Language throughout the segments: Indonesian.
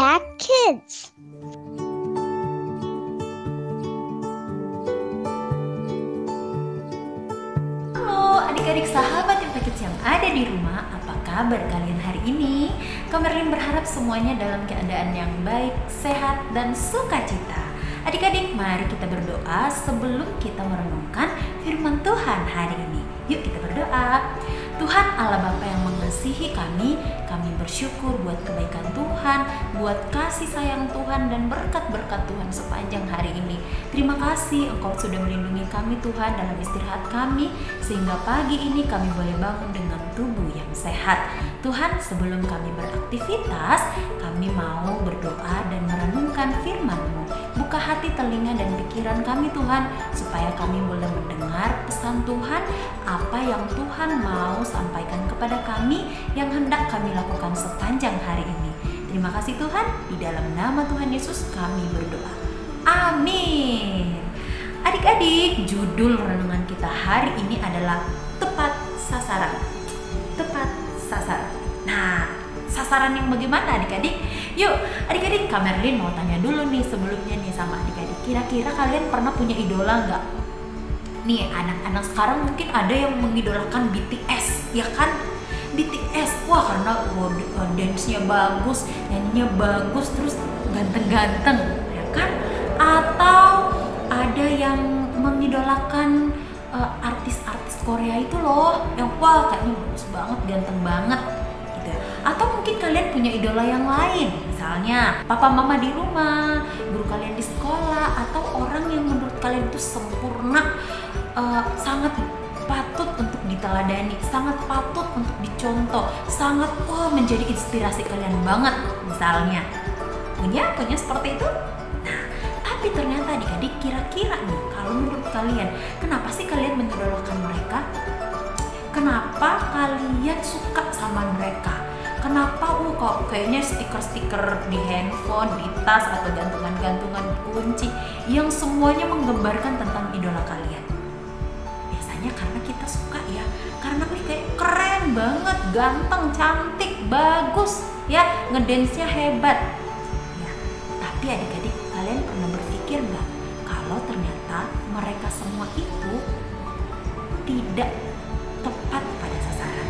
Impact Kids. Halo adik-adik sahabat Impact Kids yang ada di rumah, apa kabar kalian hari ini? Kak Merlin berharap semuanya dalam keadaan yang baik, sehat, dan sukacita. Adik-adik, mari kita berdoa sebelum kita merenungkan firman Tuhan hari ini. Yuk kita berdoa. Tuhan Allah Bapa yang mengasihi kami bersyukur buat kebaikan Tuhan, buat kasih sayang Tuhan dan berkat-berkat Tuhan sepanjang hari ini. Terima kasih Engkau sudah melindungi kami Tuhan dalam istirahat kami, sehingga pagi ini kami boleh bangun dengan tubuh yang sehat. Tuhan, sebelum kami beraktivitas, kami mau berdoa dan merenungkan firman-Mu. Buka hati, telinga, dan pikiran kami Tuhan, supaya kami boleh mendengar pesan Tuhan, apa yang Tuhan mau sampaikan kepada kami, yang hendak kami lakukan sepanjang hari ini. Terima kasih Tuhan, di dalam nama Tuhan Yesus kami berdoa. Amin. Adik-adik, judul renungan kita hari ini adalah tepat sasaran. Tepat sasaran. Nah, sasaran yang bagaimana adik-adik? Yuk, adik-adik, Kak Merlin mau tanya dulu nih sebelumnya nih sama adik-adik. Kira-kira kalian pernah punya idola nggak? Nih, anak-anak sekarang mungkin ada yang mengidolakan BTS, ya kan? BTS, wah karena dance-nya bagus, nyanyinya bagus, terus ganteng-ganteng, ya kan? Atau ada yang mengidolakan artis-artis Korea itu loh, yang wah kayaknya bagus banget, ganteng banget gitu. Atau mungkin kalian punya idola yang lain, misalnya papa mama di rumah, guru kalian di sekolah, atau orang yang menurut kalian itu sempurna, sangat patut untuk diteladani, sangat patut untuk dicontoh, sangat menjadi inspirasi kalian banget misalnya. Punya seperti itu? Nah, tapi ternyata adik-adik, kira-kira nih kalau menurut kalian, kenapa sih kalian mengidolakan mereka? Kenapa kalian suka sama mereka? Kenapa kok kayaknya stiker-stiker di handphone, di tas, atau gantungan-gantungan kunci yang semuanya menggambarkan tentang idola kalian? Biasanya karena kita suka ya, karena kayak keren banget, ganteng, cantik, bagus ya, ngedance-nya hebat ya. Tapi adik-adik, kalian pernah berpikir nggak kalau ternyata mereka semua itu tidak tepat pada sasaran?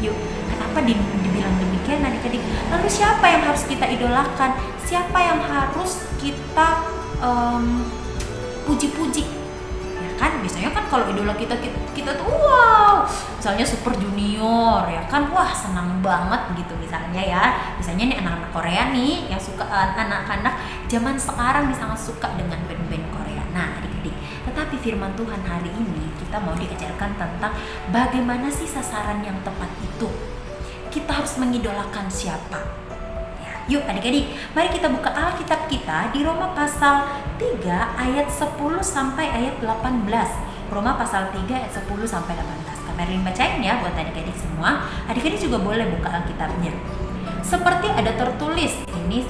Yuk, kenapa dibilang demikian adik-adik? Lalu siapa yang harus kita idolakan? Siapa yang harus kita puji-puji? Ya kan, biasanya kan kalau idola kita tuh wow, misalnya Super Junior ya kan, wah senang banget gitu misalnya ya. Misalnya nih anak-anak Korea nih yang suka, anak-anak zaman sekarang nih sangat suka dengan band-band Korea. Nah adik-adik, tetapi firman Tuhan hari ini kita mau diajarkan tentang bagaimana sih sasaran yang tepat itu. Kita harus mengidolakan siapa? Ya, yuk adik-adik, mari kita buka Alkitab kita di Roma pasal 3 ayat 10 sampai ayat 18. Roma pasal 3 ayat 10 sampai 18. Kak Merlin bacain ya buat adik-adik semua. Adik-adik juga boleh buka Alkitabnya. Seperti ada tertulis, ini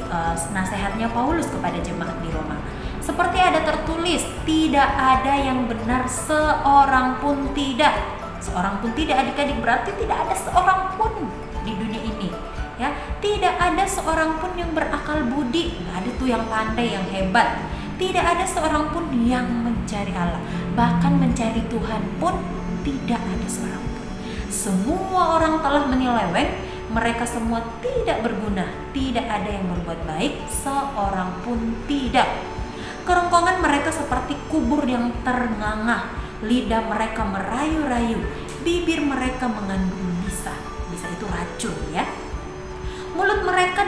nasihatnya Paulus kepada jemaat di Roma. Seperti ada tertulis, tidak ada yang benar, seorang pun tidak. Seorang pun tidak adik-adik, berarti tidak ada seorang pun di dunia ini ya. Tidak ada seorang pun yang berakal budi, nggak ada tuh yang pandai, yang hebat. Tidak ada seorang pun yang mencari Allah, bahkan mencari Tuhan pun tidak ada seorang pun. Semua orang telah menyeleweng, mereka semua tidak berguna, tidak ada yang berbuat baik, seorang pun tidak. Kerongkongan mereka seperti kubur yang ternganga, lidah mereka merayu-rayu, bibir mereka mengandung bisa. Bisa itu racun ya. Mulut mereka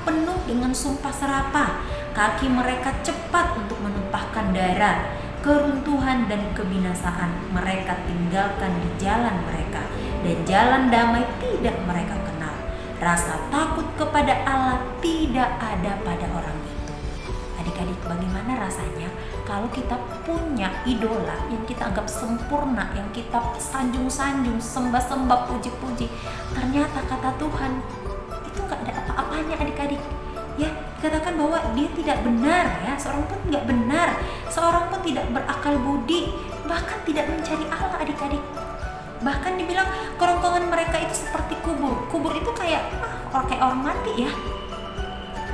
penuh dengan sumpah serapah, kaki mereka cepat untuk menumpahkan darah. Keruntuhan dan kebinasaan mereka tinggalkan di jalan mereka, dan jalan damai tidak mereka kenal. Rasa takut kepada Allah tidak ada pada orang itu. Adik-adik, bagaimana rasanya kalau kita punya idola yang kita anggap sempurna, yang kita sanjung-sanjung, sembah-sembah, puji-puji, ternyata kata Tuhan itu nggak ada apa-apanya adik-adik ya. Katakan bahwa dia tidak benar ya, seorang pun nggak benar, seorang pun tidak berakal budi, bahkan tidak mencari Allah adik-adik. Bahkan dibilang kerongkongan mereka itu seperti kubur. Kubur itu kayak orang mati ya.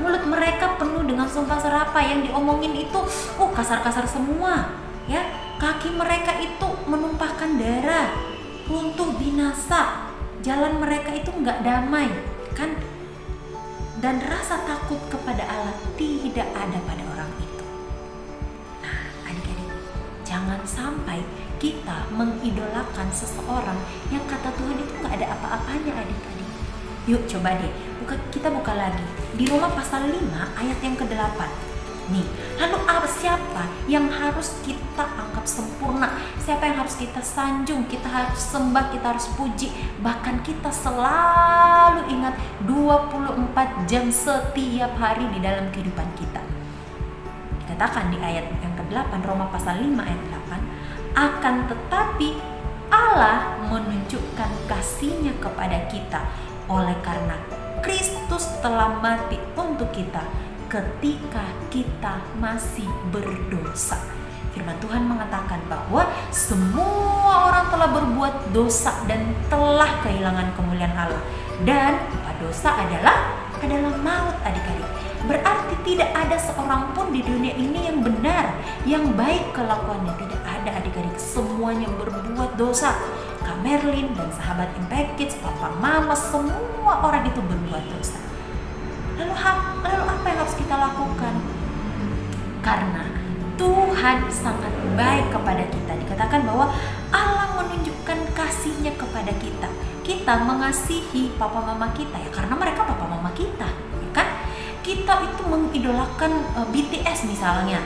Mulut mereka penuh dengan sumpah serapah, yang diomongin itu kasar-kasar semua ya. Kaki mereka itu menumpahkan darah, runtuh binasa. Jalan mereka itu nggak damai kan, dan rasa takut kepada Allah tidak ada pada orang itu. Nah, adik-adik, jangan sampai kita mengidolakan seseorang yang kata Tuhan itu nggak ada apa-apanya, adik-adik. Yuk coba deh, kita buka lagi di Roma pasal 5 ayat yang ke-8. Nih, lalu siapa yang harus kita anggap sempurna? Siapa yang harus kita sanjung, kita harus sembah, kita harus puji, bahkan kita selalu ingat 24 jam setiap hari di dalam kehidupan kita? Dikatakan di ayat yang ke-8, Roma pasal 5 ayat 8, akan tetapi Allah menunjukkan kasih-Nya kepada kita oleh karena Kristus telah mati untuk kita ketika kita masih berdosa. Firman Tuhan mengatakan bahwa semua orang telah berbuat dosa dan telah kehilangan kemuliaan Allah. Dan dosa adalah maut, adik-adik. Berarti tidak ada seorang pun di dunia ini yang benar, yang baik kelakuannya. Tidak ada, adik-adik. Semuanya berbuat dosa. Kak Merlin dan sahabat Impact Kids, papa mama, semua orang itu berbuat dosa. Lalu apa yang harus kita lakukan? Karena Tuhan sangat baik kepada kita. Dikatakan bahwa Allah menunjukkan kasih-Nya kepada kita. Kita mengasihi papa mama kita ya karena mereka papa mama kita, ya kan? Kita itu mengidolakan BTS misalnya,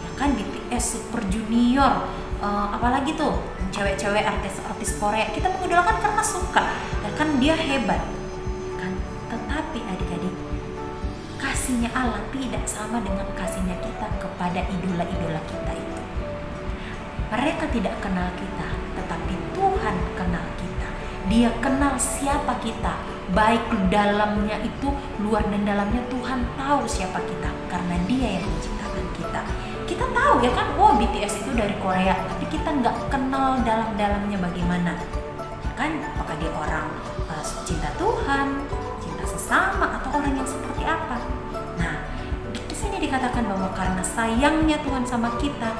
ya kan? BTS, Super Junior, apalagi tuh cewek-cewek artis Korea. Kita mengidolakan karena suka, ya kan? Dia hebat, ya kan? Tetapi adik-adik, kasih-Nya Allah tidak sama dengan kasih-Nya kita kepada idola-idola kita itu. Mereka tidak kenal kita, tetapi Tuhan kenal kita. Dia kenal siapa kita, baik dalamnya itu, luar dan dalamnya. Tuhan tahu siapa kita karena Dia yang menciptakan kita. Kita tahu ya kan, BTS itu dari Korea, tapi kita nggak kenal dalam-dalamnya bagaimana, kan? Apakah dia orang cinta Tuhan, cinta sesama, atau orang yang seperti apa? Nah, di sini dikatakan bahwa karena sayangnya Tuhan sama kita,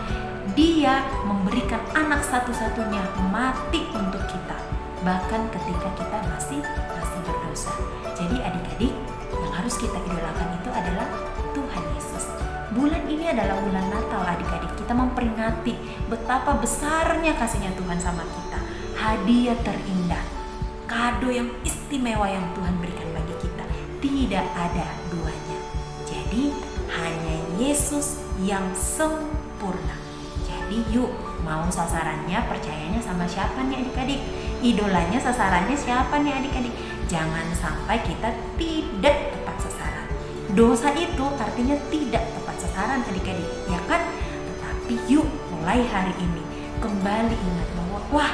Dia memberikan anak satu-satunya mati untuk kita, bahkan ketika kita masih berdosa. Jadi adik-adik, yang harus kita idolakan itu adalah Tuhan Yesus. Bulan ini adalah bulan Natal, adik-adik. Kita memperingati betapa besarnya kasih-Nya Tuhan sama kita. Hadiah terindah, kado yang istimewa yang Tuhan berikan bagi kita, tidak ada duanya. Jadi hanya Yesus yang sempurna. Jadi yuk, mau sasarannya, percayanya sama siapa nih adik-adik? Idolanya, sasarannya siapa nih adik-adik? Jangan sampai kita tidak tepat sasaran. Dosa itu artinya tidak tepat sasaran, adik-adik, ya kan? Tetapi yuk, mulai hari ini kembali ingat bahwa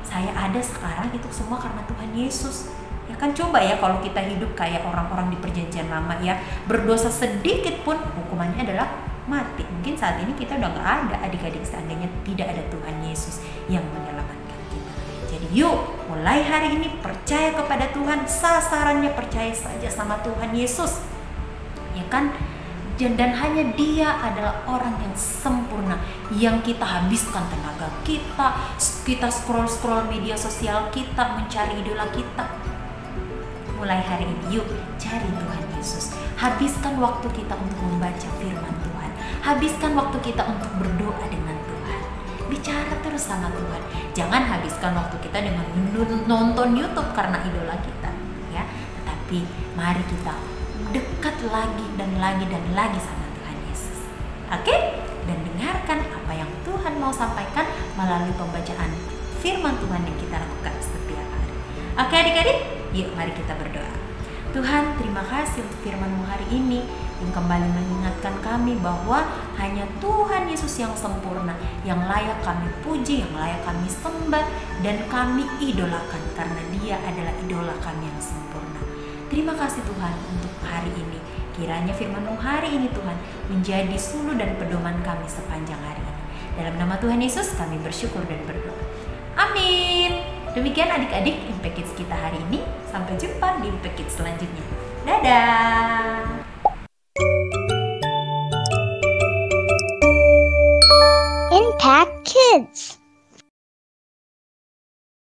saya ada sekarang itu semua karena Tuhan Yesus. Ya kan, coba ya kalau kita hidup kayak orang-orang di perjanjian lama ya, berdosa sedikit pun hukumannya adalah mati. Mungkin saat ini kita udah gak ada, adik-adik, seandainya tidak ada Tuhan Yesus yang menyelamatkan kita. Jadi yuk, mulai hari ini percaya kepada Tuhan, sasarannya percaya saja sama Tuhan Yesus, ya kan? Dan hanya Dia adalah orang yang sempurna, yang kita habiskan tenaga kita scroll media sosial kita, mencari idola kita. Mulai hari ini yuk cari Tuhan Yesus. Habiskan waktu kita untuk membaca firman Tuhan. Habiskan waktu kita untuk berdoa dengan Tuhan. Bicara terus sama Tuhan. Jangan habiskan waktu kita dengan nonton YouTube karena idola kita, ya. Tetapi mari kita dekat lagi dan lagi sama Tuhan Yesus. Oke? Dan dengarkan apa yang Tuhan mau sampaikan melalui pembacaan firman Tuhan yang kita lakukan setiap hari. Oke adik-adik, yuk mari kita berdoa. Tuhan, terima kasih untuk firman-Mu hari ini yang kembali mengingatkan kami bahwa hanya Tuhan Yesus yang sempurna, yang layak kami puji, yang layak kami sembah, dan kami idolakan karena Dia adalah idola kami yang sempurna. Terima kasih Tuhan untuk hari ini. Kiranya firman-Mu hari ini Tuhan menjadi suluh dan pedoman kami sepanjang hari ini. Dalam nama Tuhan Yesus kami bersyukur dan berdoa. Amin. Demikian adik-adik Impact Kids kita hari ini. Sampai jumpa di Impact Kids selanjutnya. Dadah. Impact Kids.